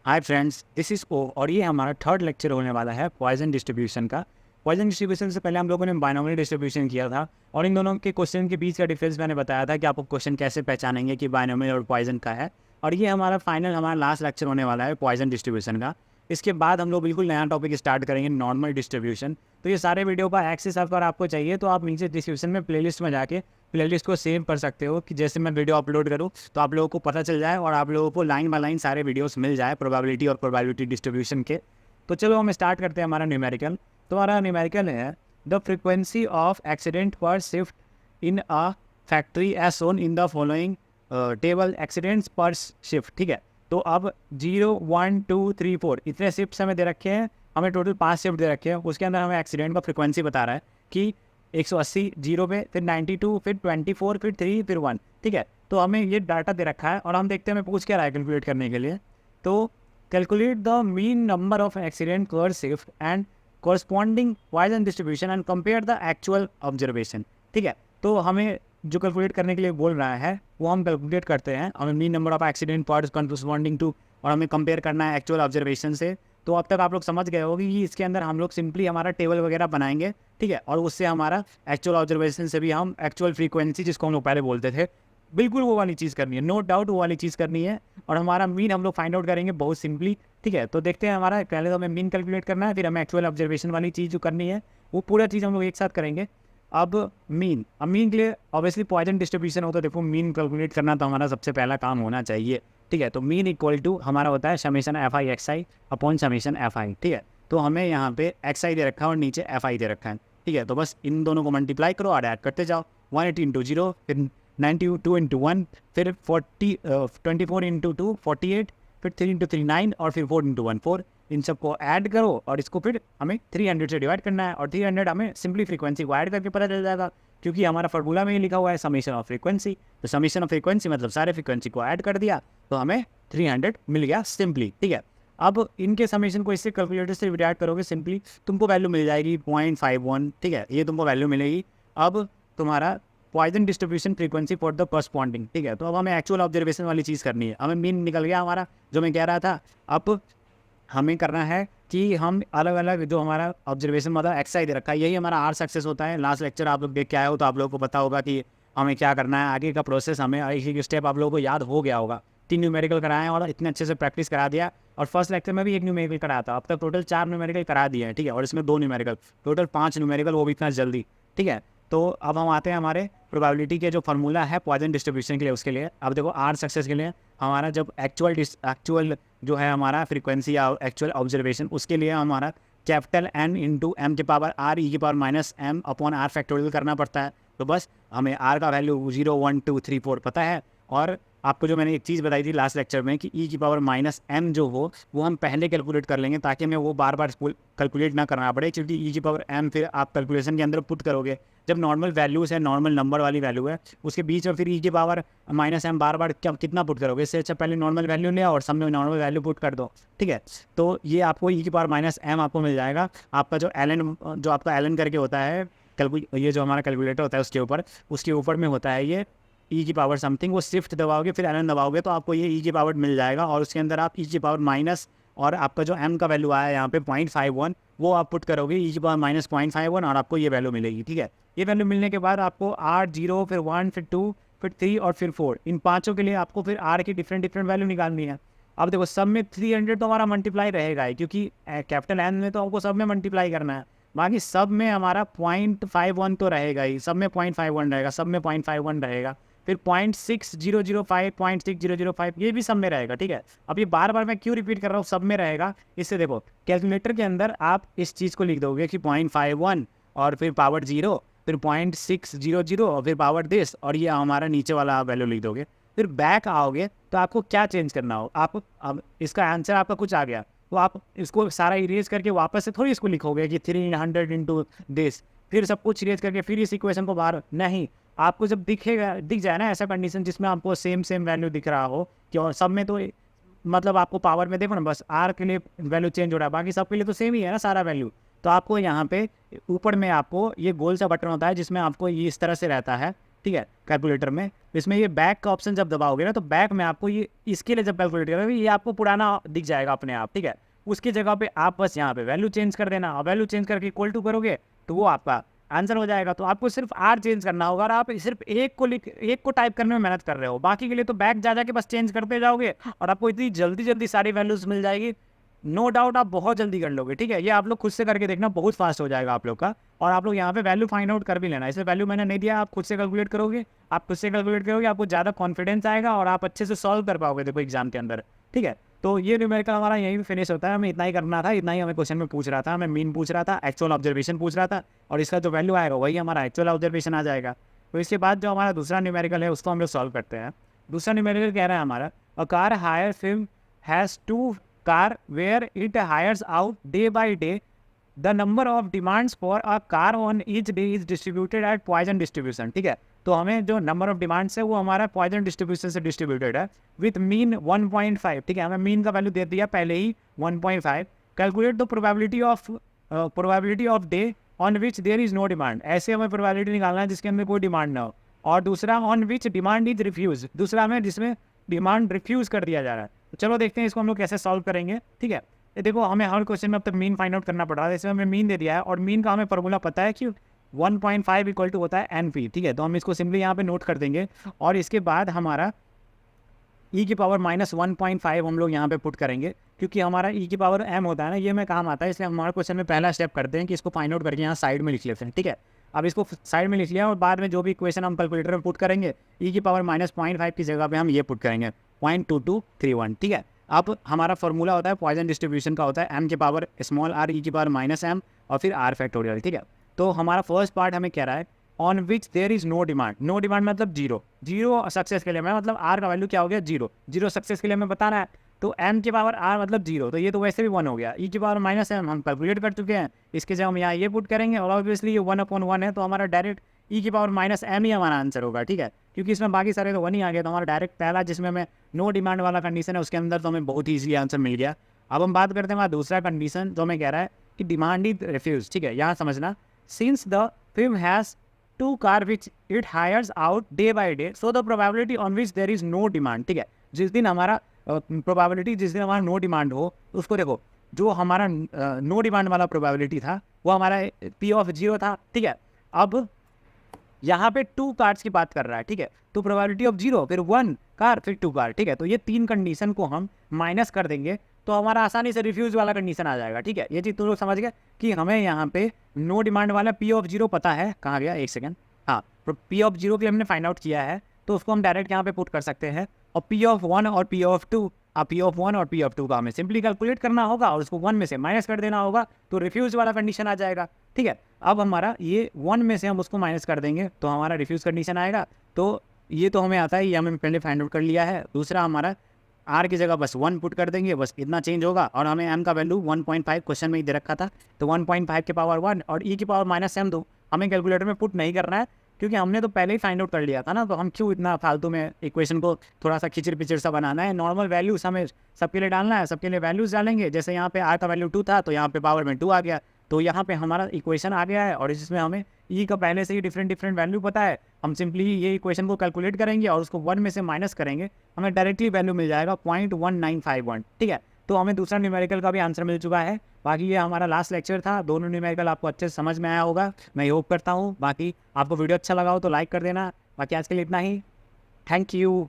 Hi friends, this is ओ और ये हमारा थर्ड लेक्चर होने वाला है पॉइजन डिस्ट्रीब्यूशन का। पॉइजन डिस्ट्रीब्यूशन से पहले हम लोगों ने बाइनोमियल डिस्ट्रीब्यूशन किया था और इन दोनों के क्वेश्चन के बीच का डिफरेंस मैंने बताया था कि आपको क्वेश्चन कैसे पहचानेंगे कि बाइनोमियल और पॉइजन का है। और ये हमारा लास्ट लेक्चर होने वाला है पॉइजन डिस्ट्रीब्यूशन का। इसके बाद हम लोग बिल्कुल नया टॉपिक स्टार्ट करेंगे, नॉर्मल डिस्ट्रीब्यूशन। तो ये सारे वीडियो का एक्सेस अगर आपको चाहिए तो आप नीचे डिस्क्रिप्शन में प्लेलिस्ट में जाके प्लेलिस्ट को सेव कर सकते हो कि जैसे मैं वीडियो अपलोड करूँ तो आप लोगों को पता चल जाए और आप लोगों को लाइन बाय लाइन सारे वीडियोस मिल जाए प्रोबेबिलिटी और प्रोबेबिलिटी डिस्ट्रीब्यूशन के। तो चलो हम स्टार्ट करते हैं हमारा न्यूमेरिकल। तो हमारा न्यूमेरिकल है the frequency of accident per shift in a factory as shown in the following table accidents per shift. ठीक है, तो अब 0 1 2 3 4 इतने शिफ्ट हमें दे रखे हैं, हमें टोटल 5 शिफ्ट दे रखे हैं। उसके अंदर हमें एक्सीडेंट का फ्रीक्वेंसी बता रहा है कि 180 जीरो पे, फिर 92, फिर 24, फिर 3, फिर 1। ठीक है, तो हमें ये डाटा दे रखा है और हम देखते हैं हमें पूछ क्या रहा है कैलकुलेट करने के लिए। तो calculate the mean number of accident per shift and corresponding Poisson distribution and compare the actual observation. ठीक है, तो हमें जो कैलकुलेट करने के लिए बोल रहा है वो हम कैलकुलेट करते हैं। हमें मीन नंबर ऑफ एक्सीडेंट पर कॉरस्पॉन्डिंग टू और हमें कंपेयर करना है एक्चुअल ऑब्जर्वेशन से। तो अब तक आप लोग समझ गए होगी कि इसके अंदर हम लोग सिंपली हमारा टेबल वगैरह बनाएंगे। ठीक है, और उससे हमारा एक्चुअल ऑब्जर्वेशन से भी हम एक्चुअल फ्रीक्वेंसी जिसको हम लोग पहले बोलते थे, बिल्कुल वो वाली चीज़ करनी है, नो डाउट वो वाली चीज़ करनी है। और हमारा मीन हम लोग फाइंड आउट करेंगे बहुत सिंपली। ठीक है, तो देखते हैं हमारा पहले तो हमें मीन कैलकुलेट करना है, फिर हमें एक्चुअल ऑब्जर्वेशन वाली चीज़ जो करनी है वो पूरा चीज़ हम लोग एक साथ करेंगे। अब मीन के लिए ऑब्वियसली पॉइजन डिस्ट्रीब्यूशन हो तो देखो मीन कैलकुलेट करना तो हमारा सबसे पहला काम होना चाहिए। ठीक है, तो मीन इक्वल टू हमारा होता है summation F I x I upon summation F I. ठीक है, तो हमें यहाँ पे एक्स आई दे रखा है और नीचे एफ आई दे रखा है। ठीक है, तो बस इन दोनों को मल्टीप्लाई करो और ऐड करते जाओ। 180 इंटू 0, फिर 92 इंटू 1, फिर 24 इंटू 2 48, फिर 3 इंटू 3 9 और फिर 4 इंटू 1 4। इन सबको ऐड करो और इसको फिर हमें 300 से डिवाइड करना है और 300 हमें सिंपली फ्रीक्वेंसी को ऐड करके पता चल जाएगा, क्योंकि हमारा फार्मूला में ही लिखा हुआ है समेशन ऑफ फ्रीक्वेंसी। तो समेशन ऑफ फ्रीक्वेंसी मतलब सारे फ्रीक्वेंसी को ऐड कर दिया तो हमें 300 मिल गया सिंपली। ठीक है, अब इनके समेशन को इससे कैलकुलेटर से डिवाइड करोगे सिंपली तुमको वैल्यू मिल जाएगी 0.51। ठीक है, ये तुमको वैल्यू मिलेगी। अब तुम्हारा Poisson distribution frequency for the corresponding. ठीक है, तो अब हमें एक्चुअल ऑब्जर्वेशन वाली चीज़ करनी है। हमें मीन निकल गया हमारा जो मैं कह रहा था। अब हमें करना है कि हम अलग अलग जो हमारा ऑब्जर्वेशन मतलब एक्सरसाइज दे रखा है, यही हमारा आर सक्सेस होता है। लास्ट लेक्चर आप लोग देख के आए हो तो आप लोगों को पता होगा कि हमें क्या करना है, आगे का प्रोसेस हमें एक एक स्टेप आप लोगों को याद हो गया होगा। 3 न्यूमेरिकल कराए और इतने अच्छे से प्रैक्टिस करा दिया। और फर्स्ट लेक्चर में भी 1 न्यूमेरिकल कराया था। अब तक टोटल 4 न्यूमेरिकल करा दिए हैं। ठीक है, और इसमें 2 न्यूमेरिकल, टोटल 5 न्यूमेरिकल, वो भी इतना जल्दी। ठीक है, तो अब हम आते हैं हमारे प्रोबेबिलिटी के जो फार्मूला है पॉइजन डिस्ट्रीब्यूशन के लिए, उसके लिए। अब देखो आर सक्सेस के लिए हमारा जब एक्चुअल जो है हमारा फ्रीक्वेंसी या एक्चुअल ऑब्जर्वेशन, उसके लिए हमारा कैपिटल एन इंटू एम के पावर आर ई के power minus M upon R factorial करना पड़ता है। तो बस हमें आर का वैल्यू 0 1 2 3 4 पता है। और आपको जो मैंने एक चीज़ बताई थी लास्ट लेक्चर में कि ई की पावर माइनस एम जो हो वो हम पहले कैलकुलेट कर लेंगे ताकि हमें वो बार बार कैलकुलेट ना करना पड़े, क्योंकि ई की पावर एम फिर आप कैलकुलेशन के अंदर पुट करोगे। जब नॉर्मल वैल्यूज़ है, नॉर्मल नंबर वाली वैल्यू है, उसके बीच में फिर ई की पावर माइनस एम बार बार कितना पुट करोगे। इससे अच्छा पहले नॉर्मल वैल्यू ले और सब में नॉर्मल वैल्यू पुट कर दो। ठीक है, तो ये आपको ई की पावर माइनस एम आपको मिल जाएगा। आपका जो एल एन करके होता है ये जो हमारा कैलकुलेटर होता है उसके ऊपर में होता है ये ई की पावर समथिंग, वो शिफ्ट दबाओगे फिर एल एन दबाओगे तो आपको ये ई की पावर मिल जाएगा। और उसके अंदर आप ई की पावर माइनस और आपका जो एम का वैल्यू आया है यहाँ पे 0.51, वो आप पुट करोगे ई की पावर माइनस 0.51 और आपको ये वैल्यू मिलेगी। ठीक है, ये वैल्यू मिलने के बाद आपको आर 0 फिर 1 फिर 2 फिर 3 और फिर 4, इन पाँचों के लिए आपको फिर आर की डिफरेंट वैल्यू निकालनी है। अब देखो सब में 300 तो हमारा मल्टीप्लाई रहेगा ही, क्योंकि कैपिटल एन में तो हमको सब में मल्टीप्लाई करना है। बाकी सब में हमारा 0.51 तो रहेगा ही, सब में 0.51 रहेगा, सब में 0.51 रहेगा, फिर 0.6005 0.6005 ये भी सब में रहेगा। ठीक है, अब ये बार बार मैं क्यों रिपीट कर रहा हूँ, सब में रहेगा। इससे देखो कैलकुलेटर के अंदर आप इस चीज़ को लिख दोगे कि 0.51 और फिर पावर 0, फिर 0.600 और फिर पावर दिस, और ये हमारा नीचे वाला आप वैल्यू लिख दोगे। फिर बैक आओगे तो आपको क्या चेंज करना हो, आपको अब इसका आंसर आपका कुछ आ गया तो आप इसको सारा इरेज करके वापस से थोड़ी इसको लिखोगे कि 300 इंटू दिस, फिर सब कुछ इरेज करके फिर इस इक्वेशन को बाहर नहीं। आपको जब दिख जाए ना ऐसा कंडीशन जिसमें आपको सेम वैल्यू दिख रहा हो कि और सब में, तो मतलब आपको पावर में देखो ना बस आर के लिए वैल्यू चेंज हो रहा है, बाकी सब के लिए तो सेम ही है ना सारा वैल्यू। तो आपको यहाँ पे ऊपर में आपको ये गोल सा बटन होता है जिसमें आपको ये इस तरह से रहता है ठीक है, कैलकुलेटर में। इसमें ये बैक का ऑप्शन जब दबाओगे ना, तो बैक में आपको ये इसके लिए जब कैलकुलेट करोगे ये आपको पुराना दिख जाएगा अपने आप, ठीक है। उसकी जगह पे आप बस यहाँ पे वैल्यू चेंज कर देना, और वैल्यू चेंज करके इक्वल टू करोगे तो वो आपका आंसर हो जाएगा। तो आपको सिर्फ आर चेंज करना होगा, और आप सिर्फ एक को टाइप करने में मेहनत कर रहे हो, बाकी के लिए तो बैक जा जाके बस चेंज करते जाओगे और आपको इतनी जल्दी जल्दी सारी वैल्यूज मिल जाएगी। नो डाउट आप बहुत जल्दी कर लोगे, ठीक है। ये आप लोग खुद से करके देखना, बहुत फास्ट हो जाएगा आप लोग का। और आप लोग यहाँ पे वैल्यू फाइंड आउट कर भी लेना, इसमें वैल्यू मैंने नहीं दिया, आप खुद से कैलकुलेट करोगे। आप खुद से कैलकुलेट करोगे, आपको ज़्यादा कॉन्फिडेंस आएगा और आप अच्छे से सॉल्व कर पाओगे देखो एग्जाम के अंदर, ठीक है। तो ये न्यूमेरिकल हमारा यहीं पे फिनिश होता है। हमें इतना ही करना था, इतना ही हमें क्वेश्चन में पूछ रहा था, हमें मीन पूछ रहा था, एक्चुअल ऑब्जर्वेशन पूछ रहा था, और इसका जो वैल्यू आएगा वही हमारा एक्चुअल ऑब्जर्वेशन आ जाएगा। तो इसके बाद जो हमारा दूसरा न्यूमेरिकल है उसको हम लोग सॉल्व करते हैं। दूसरा न्यूमेरिकल कह रहा है हमारा, a car hire firm has two car where it hires out day by day. The number of demands for a car on each day is distributed at Poisson distribution, ठीक है। तो हमें जो नंबर ऑफ डिमांड्स है वो हमारा Poisson distribution से distributed है विथ मीन 1.5, ठीक है। हमें मीन का वैल्यू दे दिया पहले ही 1.5। Calculate the probability of day on which there is no demand. ऐसे हमें प्रोबेबिलिटी निकालना है जिसके अंदर कोई डिमांड ना हो। और दूसरा on which demand is refuse, दूसरा हमें जिसमें डिमांड रिफ्यूज कर दिया जा रहा है। तो चलो देखते हैं इसको हम लोग कैसे सॉल्व करेंगे, ठीक है। ये देखो हमें हर क्वेश्चन में अब तक मीन फाइंड आउट करना पड़ रहा है। इसमें हमें मीन दे दिया है और मीन का हमें फॉर्मूला पता है कि 1.5 इक्वल टू होता है NP, ठीक है। तो हम इसको सिंपली यहाँ पे नोट कर देंगे और इसके बाद हमारा e की पावर -1.5 हम लोग यहाँ पे पुट करेंगे, क्योंकि हमारा e की पावर m होता है ना, ये में काम आता है। इसलिए हमारे क्वेश्चन में पहला स्टेप करते हैं कि इसको फाइंड आउट करके यहाँ साइड में लिख लेते हैं, ठीक है। अब इसको साइड में लिख लिया और बाद में जो भी इक्वेशन हम कैलकुलेटर में पुट करेंगे e की पावर -0.5 की जगह पे हम ये पुट करेंगे 0.2231, ठीक है। अब हमारा फॉर्मूला होता है पॉइजन डिस्ट्रीब्यूशन का, होता है m की पावर स्मॉल r e की पावर -m और फिर r फैक्टोरियल, ठीक है। तो हमारा फर्स्ट पार्ट हमें कह रहा है on which there is no demand. No demand मतलब जीरो सक्सेस के लिए मैं मतलब r का वैल्यू क्या हो गया, जीरो सक्सेस के लिए हमें बताना है। तो m की पावर r मतलब 0, तो ये तो वैसे भी 1 हो गया। e की पावर -m हम कैलकुलेट कर चुके हैं, इसके जगह हम यहाँ ये पुट करेंगे और ऑब्वियसली ये 1/1 है, तो हमारा डायरेक्ट e की पावर -m ही हमारा आंसर होगा, ठीक है। क्योंकि इसमें बाकी सारे तो 1 ही आ गया, तो हमारा डायरेक्ट पहला जिसमें हमें नो डिमांड वाला कंडीशन है उसके अंदर तो हमें बहुत ईजिली आंसर मिल गया। अब हम बात करते हैं हमारा दूसरा कंडीशन, जो हमें कह रहा है कि डिमांड इज रिफ्यूज, ठीक है। यहाँ समझना, since the firm has two car which it hires out day by day, so the probability on which there is no demand, ठीक है। जिस दिन हमारा प्रोबेबिलिटी जिस दिन हमारा नो डिमांड हो, उसको देखो, जो हमारा नो डिमांड वाला प्रोबेबिलिटी था वो हमारा P(0) था, ठीक है। अब यहाँ पे 2 कार्स की बात कर रहा है, ठीक है। तो प्रोबेबिलिटी ऑफ 0, फिर 1 कार, फिर 2 कार, ठीक है। तो ये 3 कंडीशन को हम माइनस कर देंगे तो हमारा आसानी से रिफ्यूज वाला कंडीशन आ जाएगा, ठीक है। ये चीज़ तुम लोग समझ गए कि हमें यहाँ पे नो डिमांड वाला P(0) पता है, कहाँ गया, एक सेकेंड, हाँ, P(0) के लिए हमने फाइंड आउट किया है, तो उसको हम डायरेक्ट यहाँ पे पुट कर सकते हैं। और P(1) और P(2), P(1) और P(2) का हमें सिंपली कैलकुलेट करना होगा और उसको 1 में से माइनस कर देना होगा, तो रिफ्यूज वाला कंडीशन आ जाएगा, ठीक है। अब हमारा ये 1 में से हम उसको माइनस कर देंगे तो हमारा रिफ्यूज कंडीशन आएगा। तो ये तो हमें आता है, ये हमें पहले फाइंड आउट कर लिया है। दूसरा हमारा r की जगह बस 1 पुट कर देंगे, बस इतना चेंज होगा। और हमें m का वैल्यू 1.5 क्वेश्चन में ही दे रखा था, तो 1.5 के पावर 1 और e की पावर -m दो हमें कैलकुलेटर में पुट नहीं करना है, क्योंकि हमने तो पहले ही फाइंड आउट कर लिया था ना। तो हम क्यों इतना फालतू में इक्वेशन को थोड़ा सा खिचड़ पिचड़ सा बनाना है। नॉर्मल वैल्यूज हमें सबके लिए डालना है, सबके लिए वैल्यूज डालेंगे। जैसे यहाँ पे r का वैल्यू 2 था तो यहाँ पे पावर में 2 आ गया, तो यहाँ पे हमारा इक्वेशन आ गया है। और इसमें हमें e का पहले से ही डिफरेंट वैल्यू पता है, हम सिंपली ये इक्वेशन को कैलकुलेट करेंगे और उसको 1 में से माइनस करेंगे, हमें डायरेक्टली वैल्यू मिल जाएगा 0.1951, ठीक है। तो हमें दूसरा न्यूमेरिकल का भी आंसर मिल चुका है। बाकी ये हमारा लास्ट लेक्चर था, दोनों न्यूमेरिकल आपको अच्छे से समझ में आया होगा, मैं होप करता हूँ। बाकी आपको वीडियो अच्छा लगा हो तो लाइक कर देना। बाकी आज के लिए इतना ही, थैंक यू।